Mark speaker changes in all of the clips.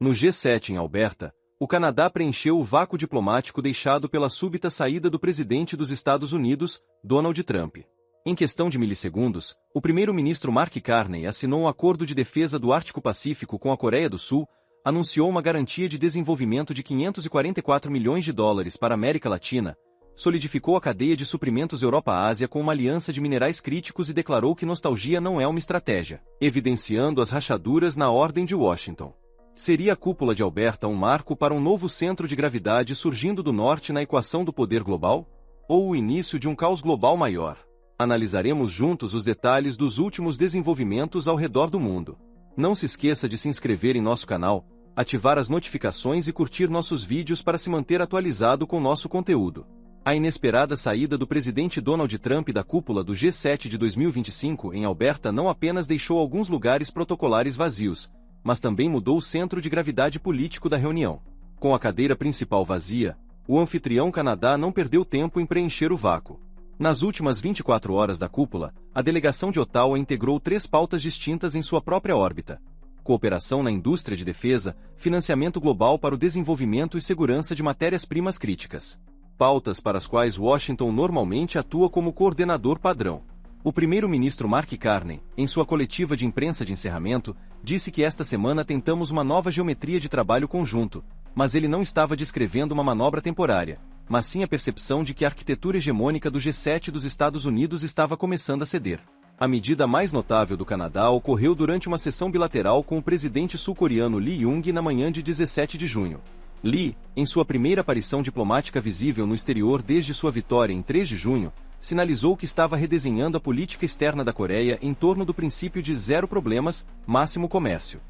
Speaker 1: No G7 em Alberta, o Canadá preencheu o vácuo diplomático deixado pela súbita saída do presidente dos Estados Unidos, Donald Trump. Em questão de milissegundos, o primeiro-ministro Mark Carney assinou um acordo de defesa do Ártico-Pacífico com a Coreia do Sul, anunciou uma garantia de desenvolvimento de $544 milhões para a América Latina, solidificou a cadeia de suprimentos Europa-Ásia com uma aliança de minerais críticos e declarou que nostalgia não é uma estratégia, evidenciando as rachaduras na ordem de Washington. Seria a cúpula de Alberta um marco para um novo centro de gravidade surgindo do norte na equação do poder global? Ou o início de um caos global maior? Analisaremos juntos os detalhes dos últimos desenvolvimentos ao redor do mundo. Não se esqueça de se inscrever em nosso canal, ativar as notificações e curtir nossos vídeos para se manter atualizado com nosso conteúdo. A inesperada saída do presidente Donald Trump da cúpula do G7 de 2025 em Alberta não apenas deixou alguns lugares protocolares vazios, mas também mudou o centro de gravidade político da reunião. Com a cadeira principal vazia, o anfitrião Canadá não perdeu tempo em preencher o vácuo. Nas últimas 24 horas da cúpula, a delegação de Ottawa integrou 3 pautas distintas em sua própria órbita: cooperação na indústria de defesa, financiamento global para o desenvolvimento e segurança de matérias-primas críticas. Pautas para as quais Washington normalmente atua como coordenador padrão. O primeiro-ministro Mark Carney, em sua coletiva de imprensa de encerramento, disse que esta semana tentamos uma nova geometria de trabalho conjunto, mas ele não estava descrevendo uma manobra temporária, mas sim a percepção de que a arquitetura hegemônica do G7 dos Estados Unidos estava começando a ceder. A medida mais notável do Canadá ocorreu durante uma sessão bilateral com o presidente sul-coreano Lee Jung na manhã de 17 de junho. Lee, em sua primeira aparição diplomática visível no exterior desde sua vitória em 3 de junho, sinalizou que estava redesenhando a política externa da Coreia em torno do princípio de zero problemas, máximo comércio.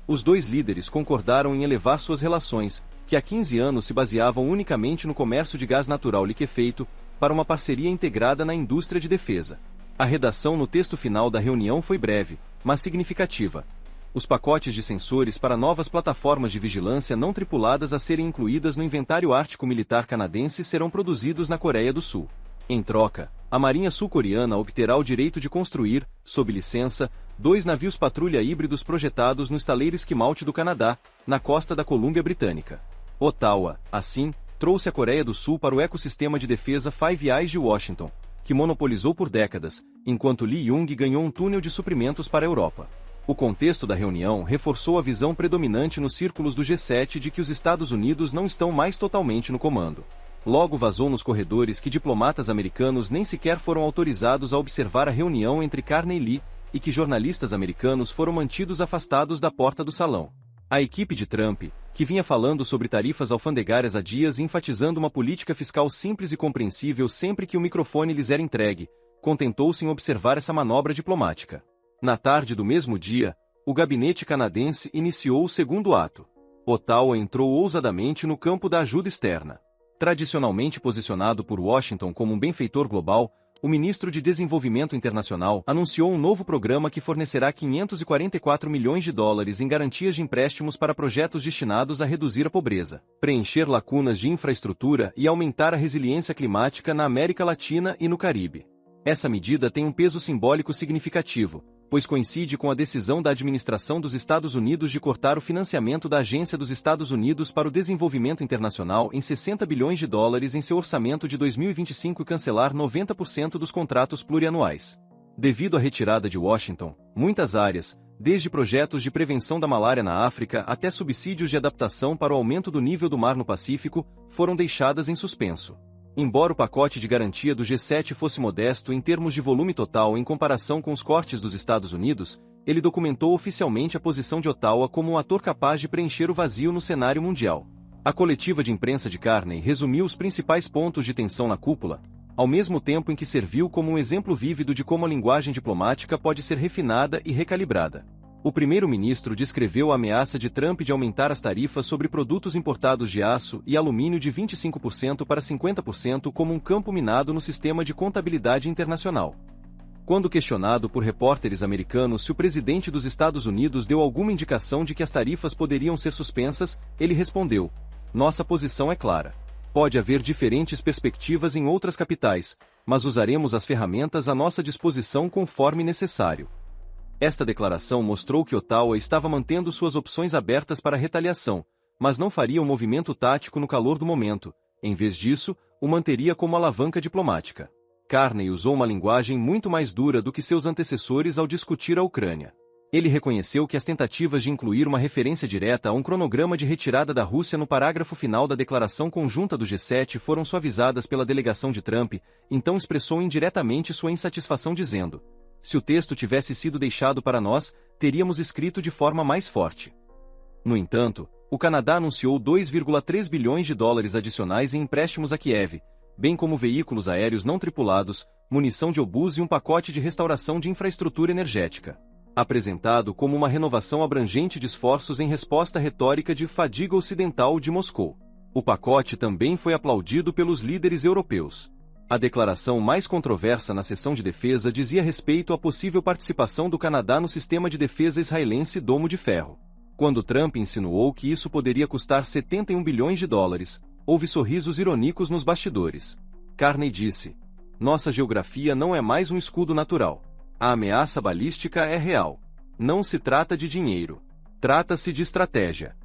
Speaker 1: Os dois líderes concordaram em elevar suas relações, que há 15 anos se baseavam unicamente no comércio de gás natural liquefeito, para uma parceria integrada na indústria de defesa. A redação no texto final da reunião foi breve, mas significativa. Os pacotes de sensores para novas plataformas de vigilância não tripuladas a serem incluídas no inventário ártico militar canadense serão produzidos na Coreia do Sul. Em troca, a Marinha sul-coreana obterá o direito de construir, sob licença, 2 navios patrulha híbridos projetados no estaleiro Esquimalt do Canadá, na costa da Colômbia Britânica. Ottawa, assim, trouxe a Coreia do Sul para o ecossistema de defesa Five Eyes de Washington, que monopolizou por décadas, enquanto Lee Jung ganhou um túnel de suprimentos para a Europa. O contexto da reunião reforçou a visão predominante nos círculos do G7 de que os Estados Unidos não estão mais totalmente no comando. Logo vazou nos corredores que diplomatas americanos nem sequer foram autorizados a observar a reunião entre Carney e Lee, e que jornalistas americanos foram mantidos afastados da porta do salão. A equipe de Trump, que vinha falando sobre tarifas alfandegárias há dias e enfatizando uma política fiscal simples e compreensível sempre que o microfone lhes era entregue, contentou-se em observar essa manobra diplomática. Na tarde do mesmo dia, o gabinete canadense iniciou o segundo ato. Ottawa entrou ousadamente no campo da ajuda externa. Tradicionalmente posicionado por Washington como um benfeitor global, o ministro de Desenvolvimento Internacional anunciou um novo programa que fornecerá $544 milhões em garantias de empréstimos para projetos destinados a reduzir a pobreza, preencher lacunas de infraestrutura e aumentar a resiliência climática na América Latina e no Caribe. Essa medida tem um peso simbólico significativo, pois coincide com a decisão da administração dos Estados Unidos de cortar o financiamento da Agência dos Estados Unidos para o Desenvolvimento Internacional em $60 bilhões em seu orçamento de 2025 e cancelar 90% dos contratos plurianuais. Devido à retirada de Washington, muitas áreas, desde projetos de prevenção da malária na África até subsídios de adaptação para o aumento do nível do mar no Pacífico, foram deixadas em suspenso. Embora o pacote de garantia do G7 fosse modesto em termos de volume total em comparação com os cortes dos Estados Unidos, ele documentou oficialmente a posição de Ottawa como um ator capaz de preencher o vazio no cenário mundial. A coletiva de imprensa de Carney resumiu os principais pontos de tensão na cúpula, ao mesmo tempo em que serviu como um exemplo vívido de como a linguagem diplomática pode ser refinada e recalibrada. O primeiro-ministro descreveu a ameaça de Trump de aumentar as tarifas sobre produtos importados de aço e alumínio de 25% para 50% como um campo minado no sistema de contabilidade internacional. Quando questionado por repórteres americanos se o presidente dos Estados Unidos deu alguma indicação de que as tarifas poderiam ser suspensas, ele respondeu: "Nossa posição é clara. Pode haver diferentes perspectivas em outras capitais, mas usaremos as ferramentas à nossa disposição conforme necessário." Esta declaração mostrou que Ottawa estava mantendo suas opções abertas para retaliação, mas não faria um movimento tático no calor do momento. Em vez disso, o manteria como alavanca diplomática. Carney usou uma linguagem muito mais dura do que seus antecessores ao discutir a Ucrânia. Ele reconheceu que as tentativas de incluir uma referência direta a um cronograma de retirada da Rússia no parágrafo final da declaração conjunta do G7 foram suavizadas pela delegação de Trump, então expressou indiretamente sua insatisfação dizendo: se o texto tivesse sido deixado para nós, teríamos escrito de forma mais forte. No entanto, o Canadá anunciou 2,3 bilhões de dólares adicionais em empréstimos a Kiev, bem como veículos aéreos não tripulados, munição de obus e um pacote de restauração de infraestrutura energética. Apresentado como uma renovação abrangente de esforços em resposta à retórica de fadiga ocidental de Moscou. O pacote também foi aplaudido pelos líderes europeus. A declaração mais controversa na sessão de defesa dizia respeito à possível participação do Canadá no sistema de defesa israelense Domo de Ferro. Quando Trump insinuou que isso poderia custar 71 bilhões de dólares, houve sorrisos irônicos nos bastidores. Carney disse: nossa geografia não é mais um escudo natural. A ameaça balística é real. Não se trata de dinheiro. Trata-se de estratégia.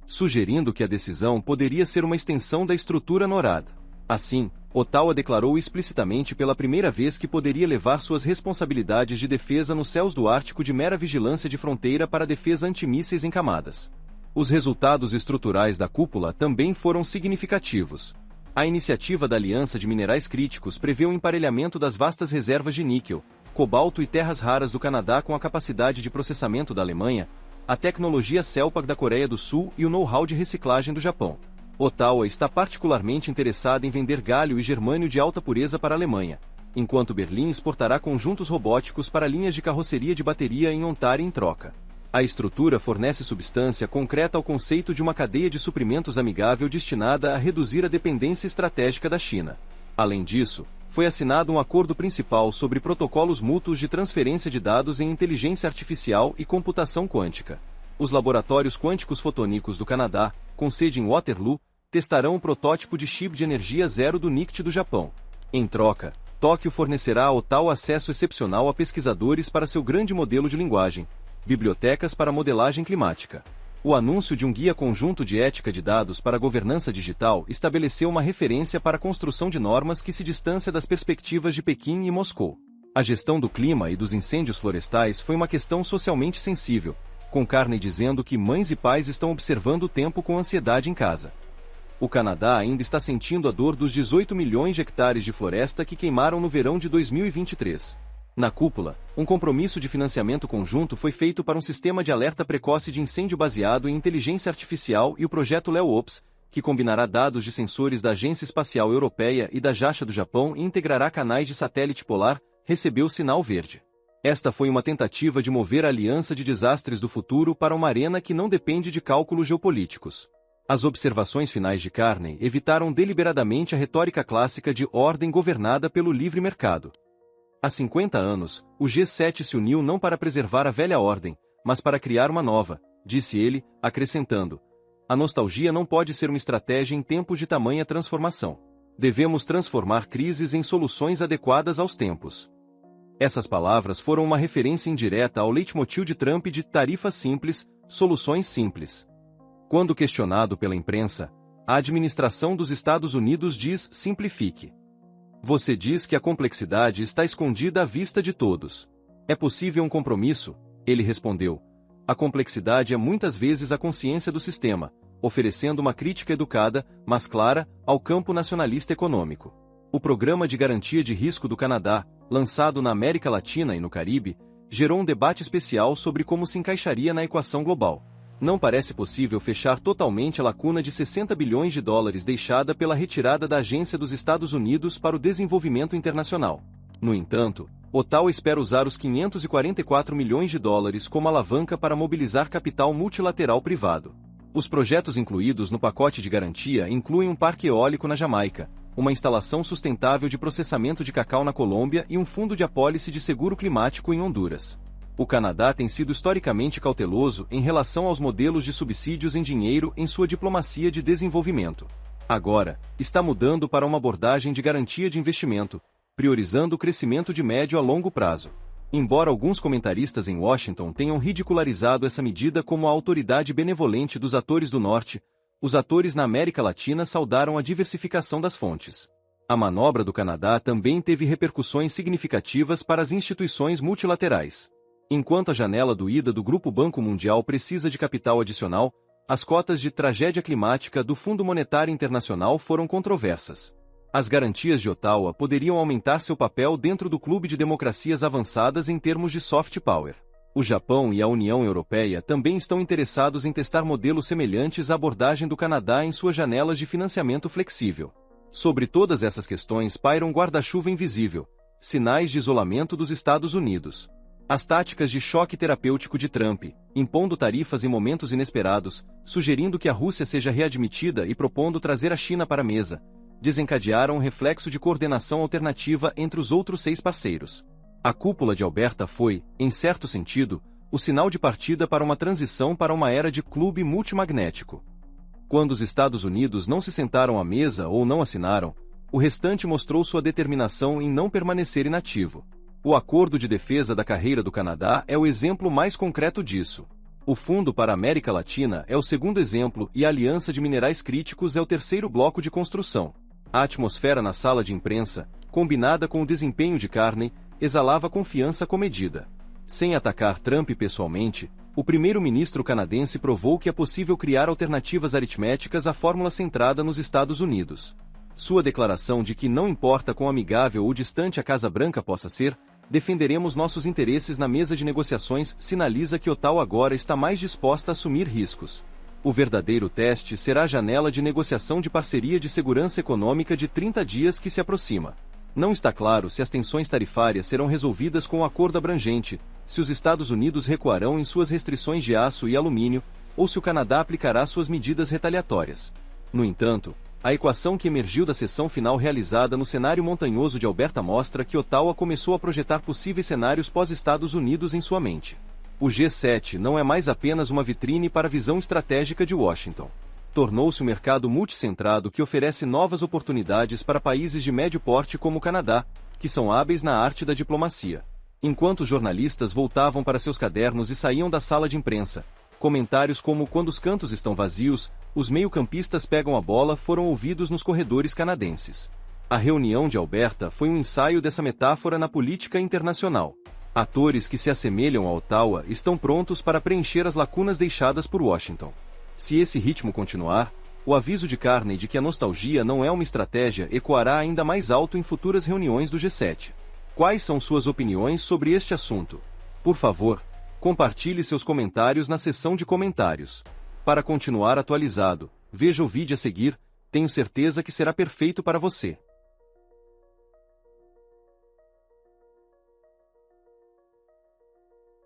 Speaker 1: Sugerindo que a decisão poderia ser uma extensão da estrutura NORAD. Assim, Ottawa declarou explicitamente pela primeira vez que poderia levar suas responsabilidades de defesa nos céus do Ártico de mera vigilância de fronteira para defesa antimísseis em camadas. Os resultados estruturais da cúpula também foram significativos. A iniciativa da Aliança de Minerais Críticos prevê o emparelhamento das vastas reservas de níquel, cobalto e terras raras do Canadá com a capacidade de processamento da Alemanha, a tecnologia CELPAC da Coreia do Sul e o know-how de reciclagem do Japão. Ottawa está particularmente interessada em vender galho e germânio de alta pureza para a Alemanha, enquanto Berlim exportará conjuntos robóticos para linhas de carroceria de bateria em Ontário em troca. A estrutura fornece substância concreta ao conceito de uma cadeia de suprimentos amigável destinada a reduzir a dependência estratégica da China. Além disso, foi assinado um acordo principal sobre protocolos mútuos de transferência de dados em inteligência artificial e computação quântica. Os laboratórios quânticos fotônicos do Canadá, com sede em Waterloo, testarão o protótipo de chip de energia zero do NICT do Japão. Em troca, Tóquio fornecerá a Ottawa acesso excepcional a pesquisadores para seu grande modelo de linguagem, bibliotecas para modelagem climática. O anúncio de um guia conjunto de ética de dados para a governança digital estabeleceu uma referência para a construção de normas que se distancia das perspectivas de Pequim e Moscou. A gestão do clima e dos incêndios florestais foi uma questão socialmente sensível, com Carney dizendo que mães e pais estão observando o tempo com ansiedade em casa. O Canadá ainda está sentindo a dor dos 18 milhões de hectares de floresta que queimaram no verão de 2023. Na cúpula, um compromisso de financiamento conjunto foi feito para um sistema de alerta precoce de incêndio baseado em inteligência artificial e o projeto LEO-OPS, que combinará dados de sensores da Agência Espacial Europeia e da JAXA do Japão e integrará canais de satélite polar, recebeu sinal verde. Esta foi uma tentativa de mover a Aliança de Desastres do Futuro para uma arena que não depende de cálculos geopolíticos. As observações finais de Carney evitaram deliberadamente a retórica clássica de ordem governada pelo livre mercado. Há 50 anos, o G7 se uniu não para preservar a velha ordem, mas para criar uma nova, disse ele, acrescentando: a nostalgia não pode ser uma estratégia em tempos de tamanha transformação. Devemos transformar crises em soluções adequadas aos tempos. Essas palavras foram uma referência indireta ao leitmotiv de Trump de tarifas simples, soluções simples. Quando questionado pela imprensa, a administração dos Estados Unidos diz: simplifique. Você diz que a complexidade está escondida à vista de todos. É possível um compromisso? Ele respondeu. A complexidade é muitas vezes a consciência do sistema, oferecendo uma crítica educada, mas clara, ao campo nacionalista econômico. O Programa de Garantia de Risco do Canadá, lançado na América Latina e no Caribe, gerou um debate especial sobre como se encaixaria na equação global. Não parece possível fechar totalmente a lacuna de 60 bilhões de dólares deixada pela retirada da Agência dos Estados Unidos para o Desenvolvimento Internacional. No entanto, Ottawa espera usar os 544 milhões de dólares como alavanca para mobilizar capital multilateral privado. Os projetos incluídos no pacote de garantia incluem um parque eólico na Jamaica, uma instalação sustentável de processamento de cacau na Colômbia e um fundo de apólice de seguro climático em Honduras. O Canadá tem sido historicamente cauteloso em relação aos modelos de subsídios em dinheiro em sua diplomacia de desenvolvimento. Agora, está mudando para uma abordagem de garantia de investimento, priorizando o crescimento de médio a longo prazo. Embora alguns comentaristas em Washington tenham ridicularizado essa medida como a autoridade benevolente dos atores do Norte, os atores na América Latina saudaram a diversificação das fontes. A manobra do Canadá também teve repercussões significativas para as instituições multilaterais. Enquanto a janela do IDA do Grupo Banco Mundial precisa de capital adicional, as cotas de tragédia climática do Fundo Monetário Internacional foram controversas. As garantias de Ottawa poderiam aumentar seu papel dentro do clube de democracias avançadas em termos de soft power. O Japão e a União Europeia também estão interessados em testar modelos semelhantes à abordagem do Canadá em suas janelas de financiamento flexível. Sobre todas essas questões paira um guarda-chuva invisível, sinais de isolamento dos Estados Unidos. As táticas de choque terapêutico de Trump, impondo tarifas em momentos inesperados, sugerindo que a Rússia seja readmitida e propondo trazer a China para a mesa, desencadearam um reflexo de coordenação alternativa entre os outros 6 parceiros. A cúpula de Alberta foi, em certo sentido, o sinal de partida para uma transição para uma era de clube multimagnético. Quando os Estados Unidos não se sentaram à mesa ou não assinaram, o restante mostrou sua determinação em não permanecer inativo. O Acordo de Defesa da Carreira do Canadá é o exemplo mais concreto disso. O Fundo para a América Latina é o segundo exemplo e a Aliança de Minerais Críticos é o terceiro bloco de construção. A atmosfera na sala de imprensa, combinada com o desempenho de Carney, exalava confiança comedida. Sem atacar Trump pessoalmente, o primeiro-ministro canadense provou que é possível criar alternativas aritméticas à fórmula centrada nos Estados Unidos. Sua declaração de que não importa quão amigável ou distante a Casa Branca possa ser, defenderemos nossos interesses na mesa de negociações, sinaliza que Ottawa agora está mais disposta a assumir riscos. O verdadeiro teste será a janela de negociação de parceria de segurança econômica de 30 dias que se aproxima. Não está claro se as tensões tarifárias serão resolvidas com um acordo abrangente, se os Estados Unidos recuarão em suas restrições de aço e alumínio, ou se o Canadá aplicará suas medidas retaliatórias. No entanto, a equação que emergiu da sessão final realizada no cenário montanhoso de Alberta mostra que Ottawa começou a projetar possíveis cenários pós-Estados Unidos em sua mente. O G7 não é mais apenas uma vitrine para a visão estratégica de Washington. Tornou-se um mercado multicentrado que oferece novas oportunidades para países de médio porte como o Canadá, que são hábeis na arte da diplomacia. Enquanto os jornalistas voltavam para seus cadernos e saíam da sala de imprensa, comentários como "quando os cantos estão vazios, os meio-campistas pegam a bola" foram ouvidos nos corredores canadenses. A reunião de Alberta foi um ensaio dessa metáfora na política internacional. Atores que se assemelham a Ottawa estão prontos para preencher as lacunas deixadas por Washington. Se esse ritmo continuar, o aviso de Carney de que a nostalgia não é uma estratégia ecoará ainda mais alto em futuras reuniões do G7. Quais são suas opiniões sobre este assunto? Por favor, compartilhe seus comentários na seção de comentários. Para continuar atualizado, veja o vídeo a seguir, tenho certeza que será perfeito para você.